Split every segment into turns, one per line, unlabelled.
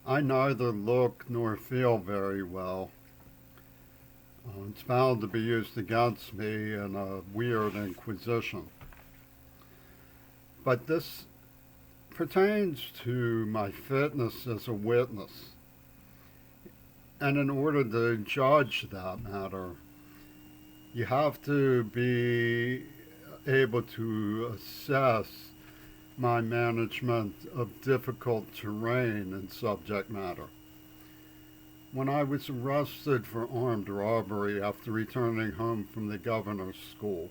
I neither look nor feel very well. It's bound to be used against me in a weird inquisition. But this pertains to my fitness as a witness. And in order to judge that matter, you have to be able to assess my management of difficult terrain and subject matter. When I was arrested for armed robbery after returning home from the governor's school,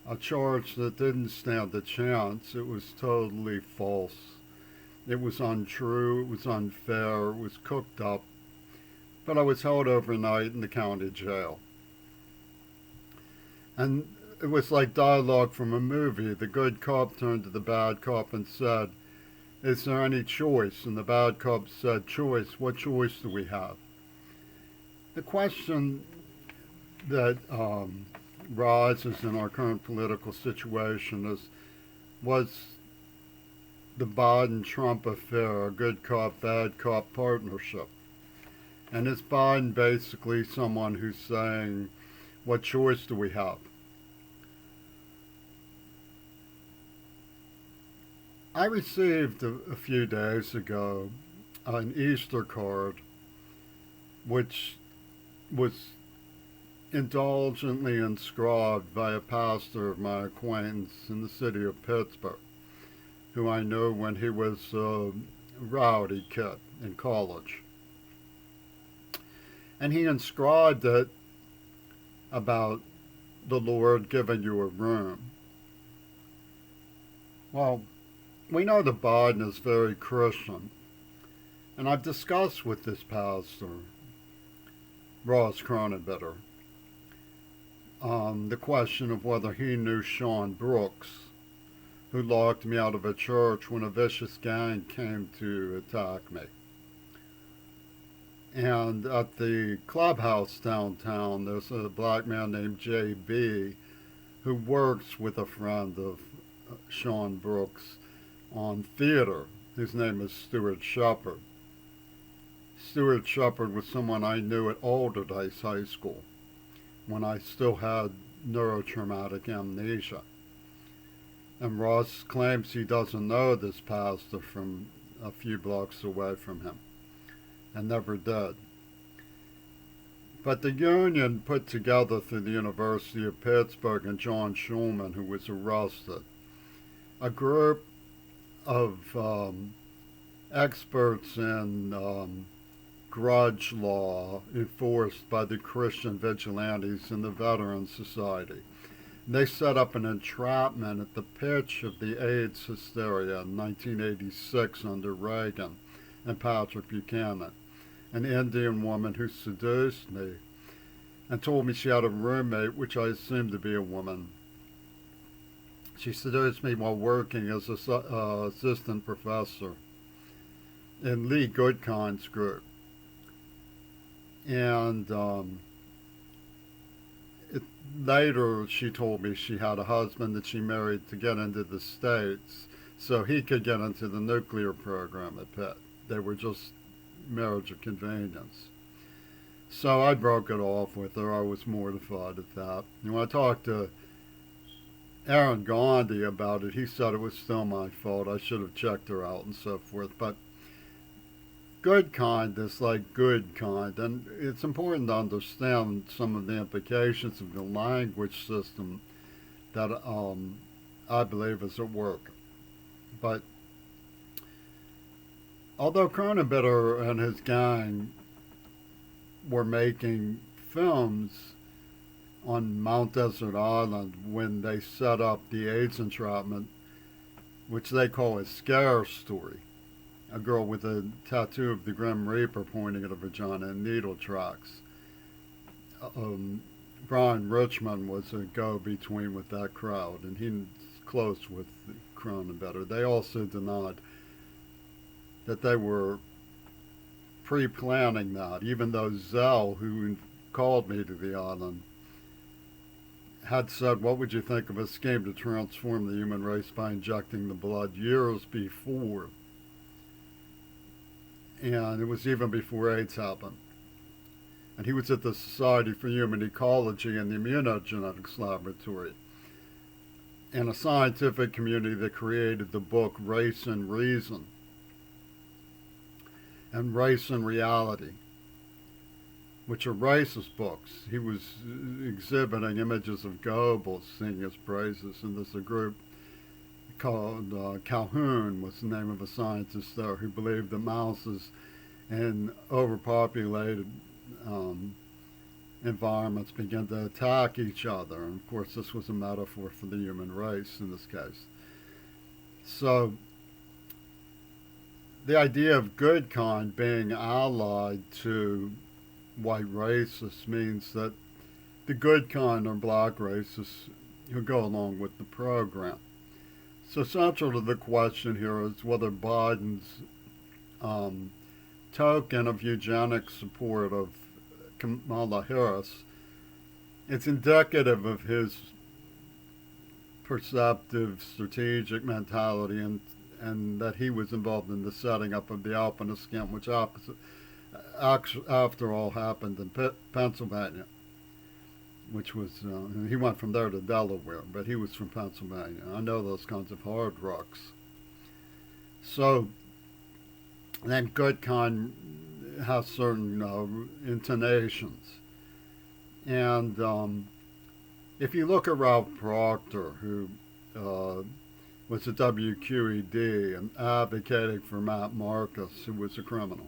a charge that didn't stand a chance, it was totally false. It was untrue, it was unfair, it was cooked up, but I was held overnight in the county jail. And it was like dialogue from a movie. The good cop turned to the bad cop and said, "Is there any choice?" And the bad cop said, "Choice? What choice do we have?" The question that rises in our current political situation is, was the Biden-Trump affair a good cop, bad cop partnership? And is Biden basically someone who's saying, what choice do we have? I received a few days ago an Easter card which was indulgently inscribed by a pastor of my acquaintance in the city of Pittsburgh, who I knew when he was a rowdy kid in college. And he inscribed it about the Lord giving you a room. Well, we know that Biden is very Christian, and I've discussed with this pastor, Ross Cronenbitter, the question of whether he knew Sean Brooks, who locked me out of a church when a vicious gang came to attack me. And at the clubhouse downtown, there's a black man named JB who works with a friend of Sean Brooks on theater. His name is Stuart Shepard. Stuart Shepard was someone I knew at Alderdice High School when I still had neurotraumatic amnesia. And Ross claims he doesn't know this pastor from a few blocks away from him, and never did. But the union put together through the University of Pittsburgh and John Schulman, who was arrested, a group of experts in grudge law enforced by the Christian vigilantes in the Veterans Society. They set up an entrapment at the pitch of the AIDS hysteria in 1986 under Reagan and Patrick Buchanan, an Indian woman who seduced me and told me she had a roommate, which I assumed to be a woman. She seduced me while working as an assistant professor in Lee Goodkind's group. And later she told me she had a husband that she married to get into the States so he could get into the nuclear program at Pitt. They were just marriage of convenience. So I broke it off with her. I was mortified at that. And when I talked to Aaron Gandhi about it, he said it was still my fault. I should have checked her out and so forth. But good kind is like good kind, and it's important to understand some of the implications of the language system that I believe is at work. But although Cronenbitter and his gang were making films on Mount Desert Island when they set up the AIDS entrapment, which they call a scare story, a girl with a tattoo of the Grim Reaper pointing at her vagina and needle tracks. Brian Richmond was a go-between with that crowd, and he's close with Cronenbitter. They also denied that they were pre-planning that, even though Zell, who called me to the island, had said, "What would you think of a scheme to transform the human race by injecting the blood," years before. and it was even before AIDS happened. And he was at the Society for Human Ecology in the Immunogenetics Laboratory, and a scientific community that created the book Race and Reason and Race and Reality, which are racist books. He was exhibiting images of Goebbels singing his praises, and there's a group called Calhoun was the name of a scientist there who believed that mouses in overpopulated environments begin to attack each other. And of course, this was a metaphor for the human race in this case. So the idea of good kind being allied to white racists means that the good kind are black racists who go along with the program. So central to the question here is whether Biden's token of eugenics support of Kamala Harris, it's indicative of his perceptive, strategic mentality, and that he was involved in the setting up of the alpinist camp, which after all happened in Pennsylvania, which was, he went from there to Delaware, but he was from Pennsylvania. I know those kinds of hard rocks. So then good kind has certain intonations. And if you look at Ralph Proctor, who was at WQED and advocating for Matt Marcus, who was a criminal,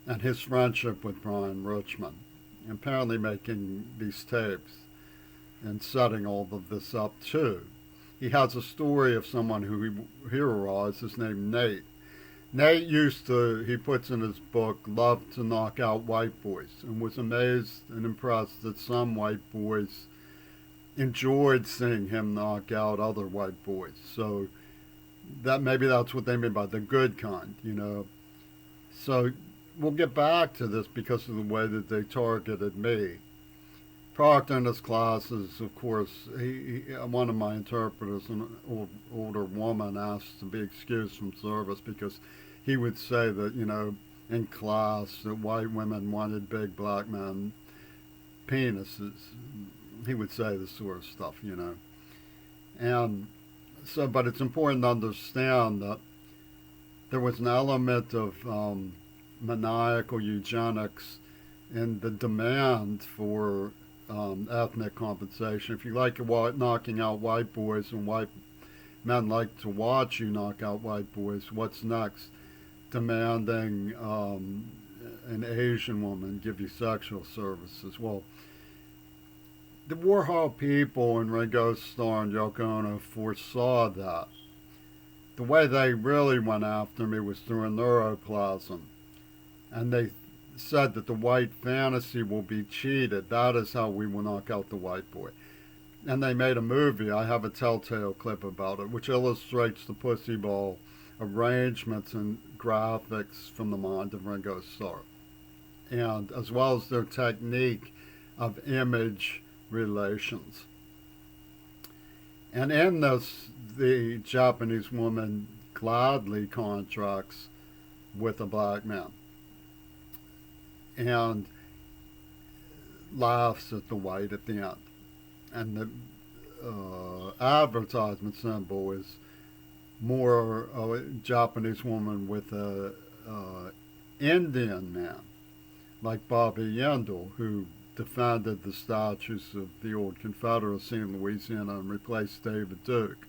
and his friendship with Brian Richmond, apparently making these tapes and setting all of this up too. He has a story of someone who he heroizes named Nate. Nate he puts in his book, loved to knock out white boys, and was amazed and impressed that some white boys enjoyed seeing him knock out other white boys. So maybe that's what they mean by the good kind, So we'll get back to this because of the way that they targeted me. Proctor in his classes, of course, one of my interpreters, an older woman, asked to be excused from service because he would say that, in class, that white women wanted big black men penises. He would say this sort of stuff, And so, but it's important to understand that there was an element of maniacal eugenics in the demand for ethnic compensation. If you like knocking out white boys and white men like to watch you knock out white boys, what's next? Demanding an Asian woman give you sexual services. Well, the Warhol people and Ringo Starr and Yoko Ono foresaw that. The way they really went after me was through a neuroplasm. And they said that the white fantasy will be cheated. That is how we will knock out the white boy. And they made a movie. I have a telltale clip about it, which illustrates the pussy ball arrangements and graphics from the mind of Ringo Starr, and as well as their technique of image relations. And in this, the Japanese woman gladly contracts with a black man and laughs at the white at the end. And the advertisement symbol is more a Japanese woman with a Indian man, like Bobby Yendall, who defended the statues of the old Confederacy in Louisiana and replaced David Duke.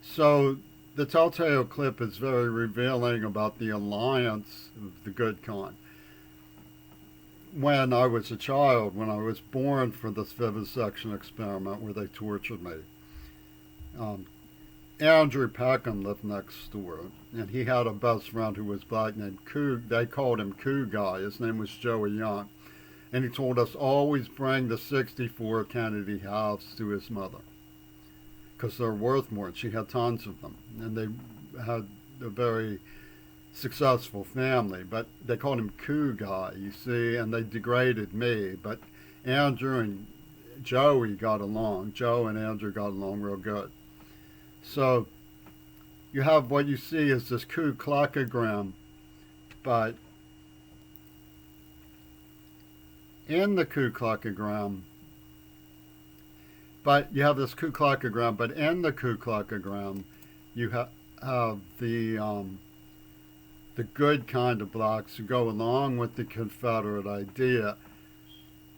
So the telltale clip is very revealing about the alliance of the good kind. When I was a child, when I was born for this vivisection experiment where they tortured me, Andrew Peckham lived next door, and he had a best friend who was black named Coo. They called him Coo Guy. His name was Joey Young. And he told us always bring the 64 Kennedy halves to his mother because they're worth more. And she had tons of them. And they had a very successful family. But they called him Coo Guy, you see, and they degraded me. But Andrew and Joey got along. Joe and Andrew got along real good. So you have what you see is this Ku Kluxogram But in the Ku Kluxagram, but you have this Ku Kluxagram, but in the Ku Kluxagram, you have the good kind of blacks who go along with the Confederate idea.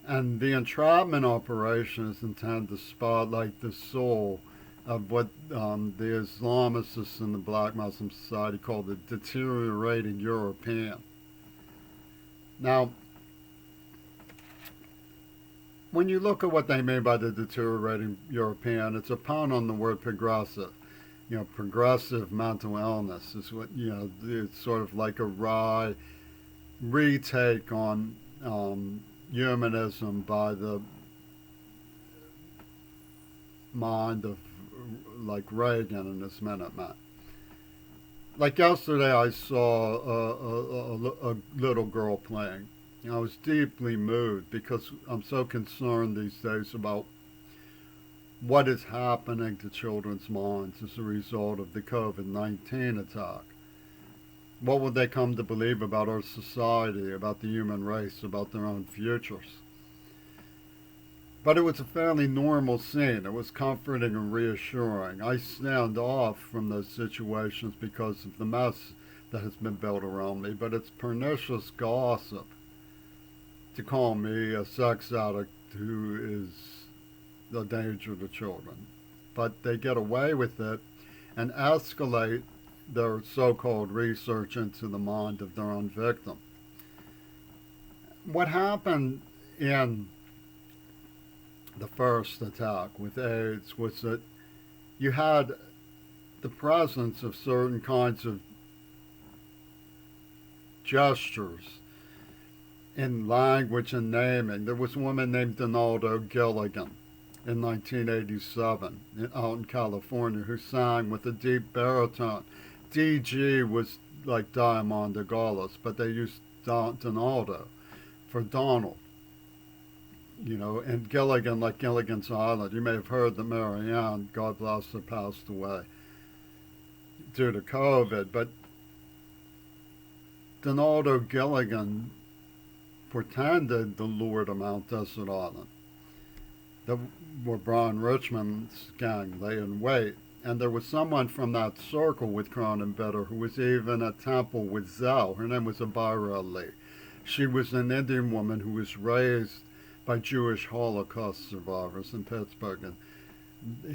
And the entrapment operation is intended to spotlight the soul of what the Islamicists in the Black Muslim Society call the deteriorating European. Now, when you look at what they mean by the deteriorating European, it's a pun on the word progressive. You know, progressive mental illness is what, you know, it's sort of like a wry retake on humanism by the mind of like Reagan and his Minutemen. Like yesterday, I saw a little girl playing. I was deeply moved because I'm so concerned these days about what is happening to children's minds as a result of the COVID-19 attack. What will they come to believe about our society, about the human race, about their own futures? But it was a fairly normal scene. It was comforting and reassuring. I stand off from those situations because of the mess that has been built around me, but it's pernicious gossip to call me a sex addict who is a danger to children. But they get away with it and escalate their so-called research into the mind of their own victim. What happened in the first attack with AIDS was that you had the presence of certain kinds of gestures in language and naming. There was a woman named Donaldo Gilligan in 1987 out in California who sang with a deep baritone. DG was like Diamond de Gaulle, but they used Donaldo for Donald. You know, and Gilligan, like Gilligan's Island. You may have heard that Marianne, God bless her, passed away due to COVID, but Donaldo Gilligan pretended the Lord of Mount Desert Island, where Brian Richmond's gang lay in wait. And there was someone from that circle with Cronenberger who was even at temple with Zell. Her name was Abira Lee. She was an Indian woman who was raised by Jewish Holocaust survivors in Pittsburgh. And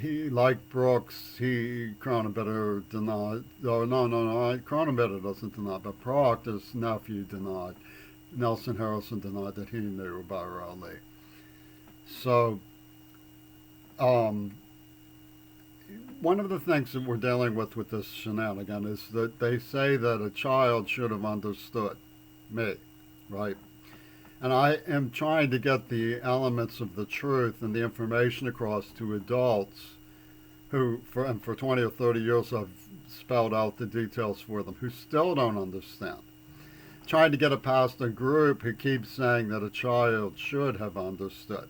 he, like Brooks, Cronenberger denied, Cronenberger doesn't deny, but Proctor's nephew denied. Nelson Harrison denied that he knew Abira Lee. So, one of the things that we're dealing with this shenanigan is that they say that a child should have understood me, right? And I am trying to get the elements of the truth and the information across to adults who, for 20 or 30 years, I've spelled out the details for them, who still don't understand. Trying to get it past a group who keeps saying that a child should have understood.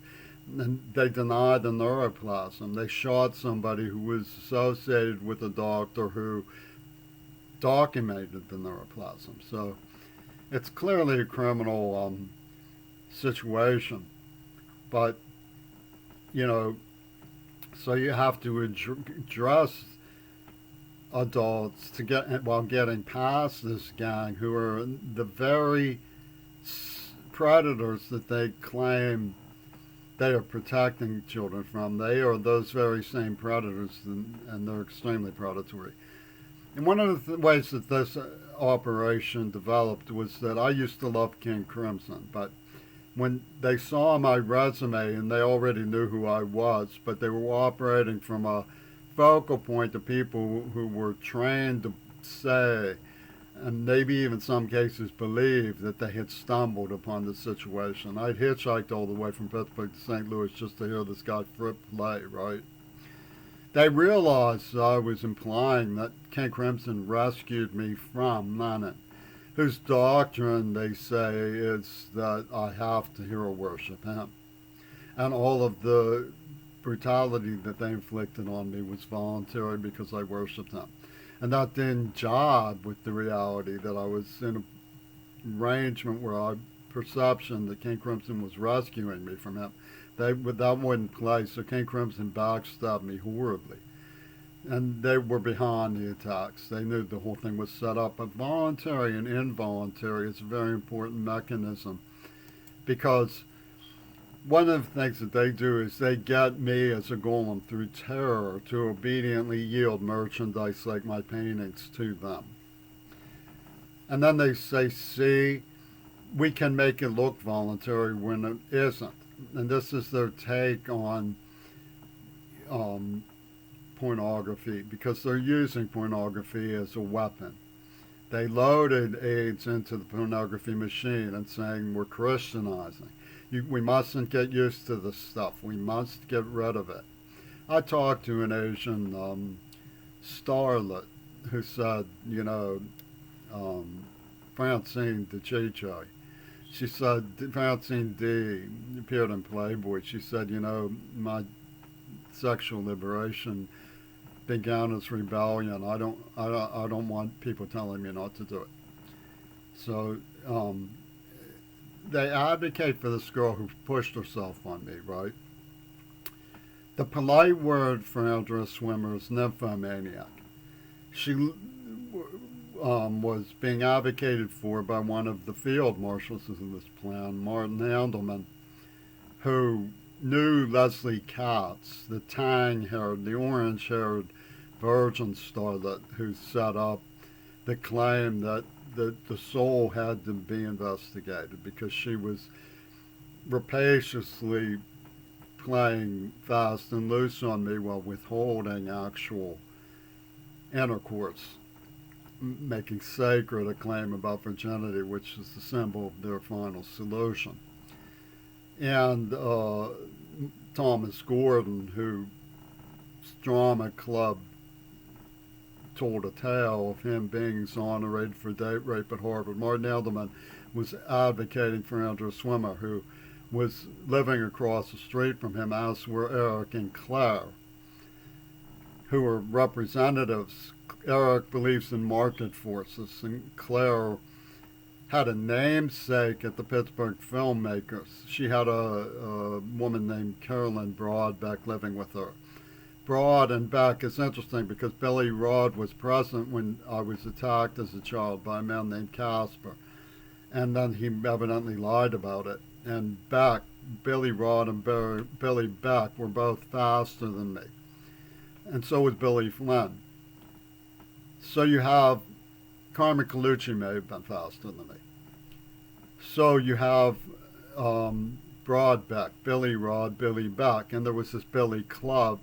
And they deny the neuroplasm. They shot somebody who was associated with a doctor who documented the neuroplasm. So it's clearly a criminal situation. But, you know, so you have to address adults to get while getting past this gang who are the very predators that they claim they are protecting children from. They are those very same predators, and they're extremely predatory. And one of the ways that this operation developed was that I used to love King Crimson, but when they saw my resume, and they already knew who I was, but they were operating from a focal point of people who were trained to say, and maybe even some cases believe, that they had stumbled upon the situation. I'd hitchhiked all the way from Pittsburgh to St. Louis just to hear this guy Fripp play, right? They realized I was implying that King Crimson rescued me from Lenin, whose doctrine, they say, is that I have to hero worship him. And all of the brutality that they inflicted on me was voluntary because I worshipped him. And that didn't jibe with the reality that I was in a arrangement where I perception that King Crimson was rescuing me from him. That wouldn't play, so King Crimson backstabbed me horribly. And they were behind the attacks. They knew the whole thing was set up. But voluntary and involuntary is a very important mechanism because one of the things that they do is they get me as a golem through terror to obediently yield merchandise like my paintings to them. And then they say, see, we can make it look voluntary when it isn't. And this is their take on pornography because they're using pornography as a weapon. They loaded AIDS into the pornography machine and saying we're Christianizing. We mustn't get used to this stuff. We must get rid of it. I talked to an Asian starlet who said, Francine DeChicho. She said, Francine D appeared in Playboy. She said, my sexual liberation began as rebellion. I don't want people telling me not to do it. So they advocate for this girl who pushed herself on me, right? The polite word for Andrea Swimmer is nymphomaniac. She was being advocated for by one of the field marshals of this plan, Martin Handelman, who knew Leslie Katz, the tang-haired, the orange-haired virgin starlet who set up the claim that the soul had to be investigated because she was rapaciously playing fast and loose on me while withholding actual intercourse, making sacred a claim about virginity, which is the symbol of their final solution. And Thomas Gordon, whose drama club told a tale of him being exonerated for date rape at Harvard. Martin Edelman was advocating for Andrea Swimmer, who was living across the street from him, as were Eric and Claire, who were representatives. Eric believes in market forces, and Claire had a namesake at the Pittsburgh Filmmakers. She had a woman named Carolyn Broadbeck living with her. Broad and Beck is interesting because Billy Rod was present when I was attacked as a child by a man named Casper. And then he evidently lied about it. And Beck, Billy Rod and Billy Beck were both faster than me. And so was Billy Flynn. So you have Carmen Colucci may have been faster than me. So you have Broadbeck, Billy Rod, Billy Beck, and there was this Billy Club.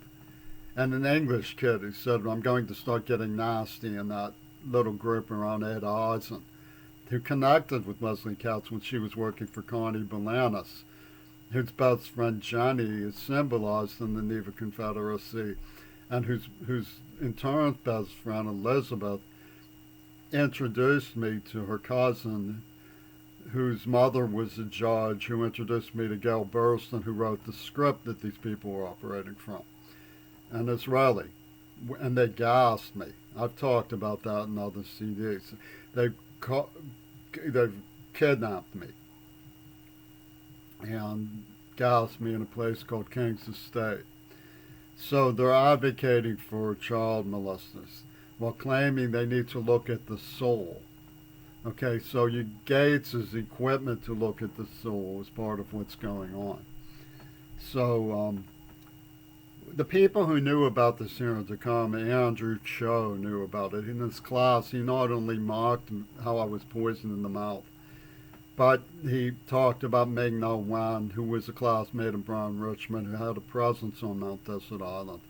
And an English kid who said, I'm going to start getting nasty in that little group around Ed Eisen, who connected with Leslie Katz when she was working for Connie Balanis, whose best friend Jenny is symbolized in the Neva Confederacy, and whose in turn best friend Elizabeth introduced me to her cousin, whose mother was a judge, who introduced me to Gail Burston, who wrote the script that these people were operating from. An Israeli, and they gassed me. I've talked about that in other CDs. They've kidnapped me and gassed me in a place called King's Estate. So they're advocating for child molesters while claiming they need to look at the soul. Okay, so Gates is equipment to look at the soul as part of what's going on. So the people who knew about this here in Tacoma, Andrew Cho knew about it. In his class, he not only mocked how I was poisoned in the mouth, but he talked about Ming Na Wan, who was a classmate of Brian Richmond, who had a presence on Mount Desert Island,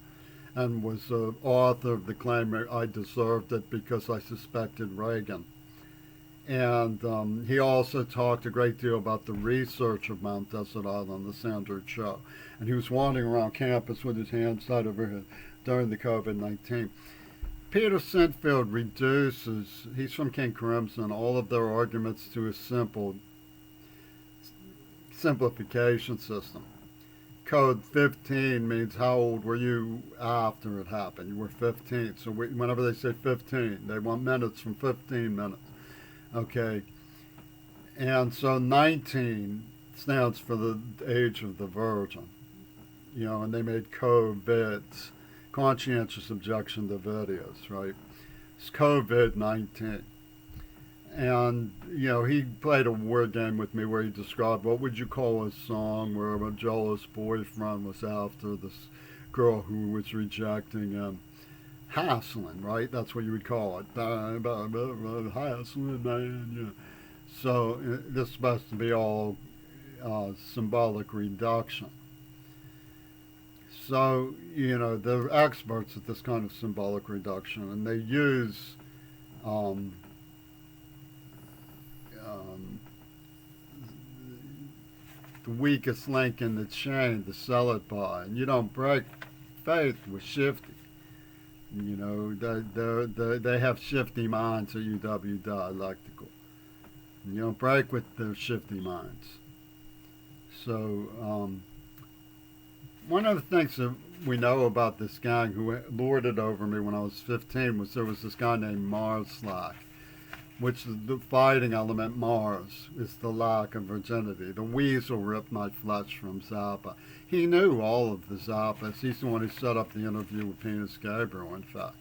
and was the author of the claim I deserved it because I suspected Reagan. And he also talked a great deal about the research of Mount Desert Island, the Andrew Cho. And he was wandering around campus with his hands tied over his during the COVID-19. Peter Sinfield reduces, he's from King Crimson, all of their arguments to a simple simplification system. Code 15 means how old were you after it happened? You were 15. So whenever they say 15, they want minutes from 15 minutes. Okay. And so 19 stands for the age of the Virgin, and they made COVIDs, conscientious objection to videos, right? It's COVID-19. And, he played a word game with me where he described what would you call a song where a jealous boyfriend was after this girl who was rejecting him. Hassling, right? That's what you would call it. Hassling, man, So this is supposed to be all symbolic reduction. So, they're experts at this kind of symbolic reduction, and they use um, um, the weakest link in the chain to sell it by. And you don't break faith with shifty. They have shifty minds at UW Dialectical. You don't break with their shifty minds. So, one of the things that we know about this gang who lorded over me when I was 15 was there was this guy named Mars Slack, which is the fighting element. Mars is the lack of virginity. The weasel ripped my flesh from Zappa. He knew all of the Zappas. He's the one who set up the interview with Penis Gabriel, in fact.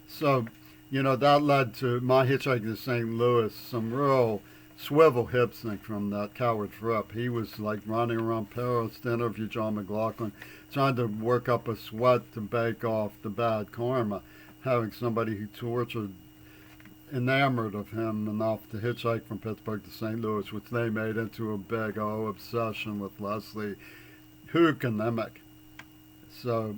So, that led to my hitchhiking to St. Louis, some real swivel hip sync from that coward Fripp. He was like running around Paris to interview John McLaughlin, trying to work up a sweat to bake off the bad karma, having somebody who tortured, enamored of him enough to hitchhike from Pittsburgh to St. Louis, which they made into a big obsession with Leslie Hukanemic. So,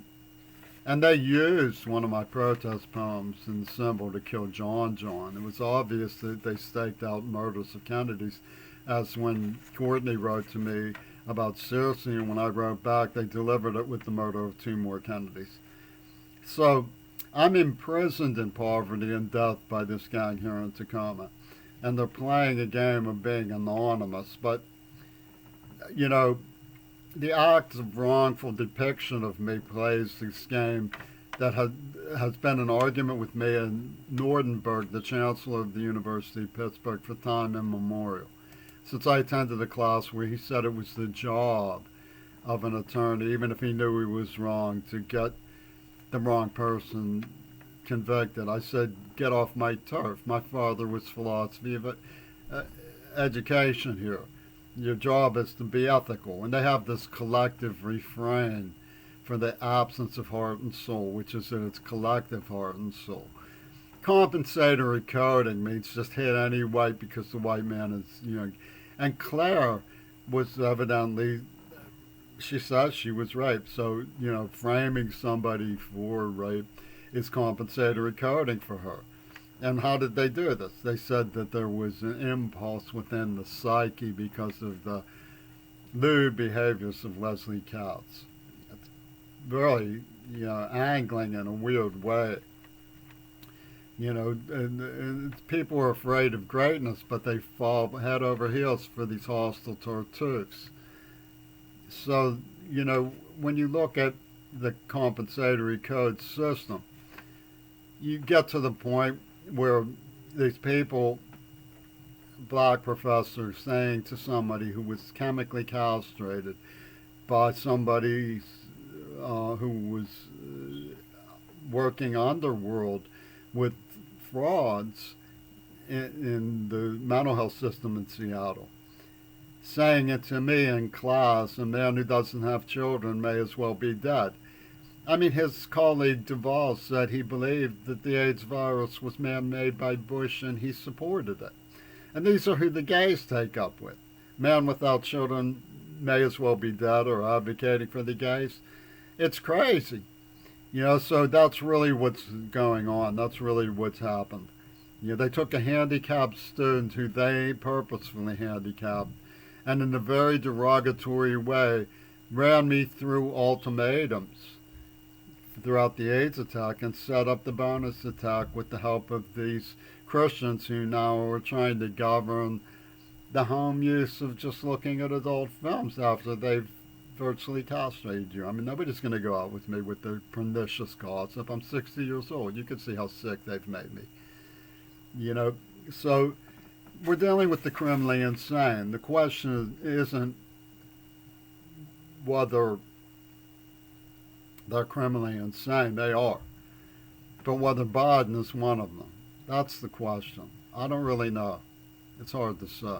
and they used one of my protest poems in the symbol to kill John John. It was obvious that they staked out murders of Kennedys, as when Courtney wrote to me about Circe, and when I wrote back, they delivered it with the murder of 2 more Kennedys. So, I'm imprisoned in poverty and death by this gang here in Tacoma. And they're playing a game of being anonymous. But, the act of wrongful depiction of me plays this game that has been an argument with me and Nordenberg, the chancellor of the University of Pittsburgh, for time immemorial. Since I attended a class where he said it was the job of an attorney, even if he knew he was wrong, to get the wrong person convicted. I said, get off my turf. My father was philosophy of education here. Your job is to be ethical. And they have this collective refrain for the absence of heart and soul, which is that it's collective heart and soul. Compensatory coding means just hit any white because the white man is, And Claire was evidently, she says she was raped. So, framing somebody for rape is compensatory coding for her. And how did they do this? They said that there was an impulse within the psyche because of the lewd behaviors of Leslie Katz. It's really, angling in a weird way. And people are afraid of greatness, but they fall head over heels for these hostile tartuffes. So, when you look at the compensatory code system, you get to the point where these people, black professors, saying to somebody who was chemically castrated by somebody who was working underworld with frauds in the mental health system in Seattle, saying it to me in class, a man who doesn't have children may as well be dead. I mean, his colleague Duvall said he believed that the AIDS virus was man-made by Bush and he supported it. And these are who the gays take up with. Man without children may as well be dead, or advocating for the gays. It's crazy. So that's really what's going on. That's really what's happened. They took a handicapped student who they purposefully handicapped, and in a very derogatory way ran me through ultimatums throughout the AIDS attack and set up the bonus attack with the help of these Christians who now are trying to govern the home use of just looking at adult films after they've virtually castrated you. I mean, nobody's going to go out with me with their pernicious gossip. I'm 60 years old. You can see how sick they've made me. So we're dealing with the criminally insane. The question isn't whether they're criminally insane. They are. But whether Biden is one of them. That's the question. I don't really know. It's hard to say.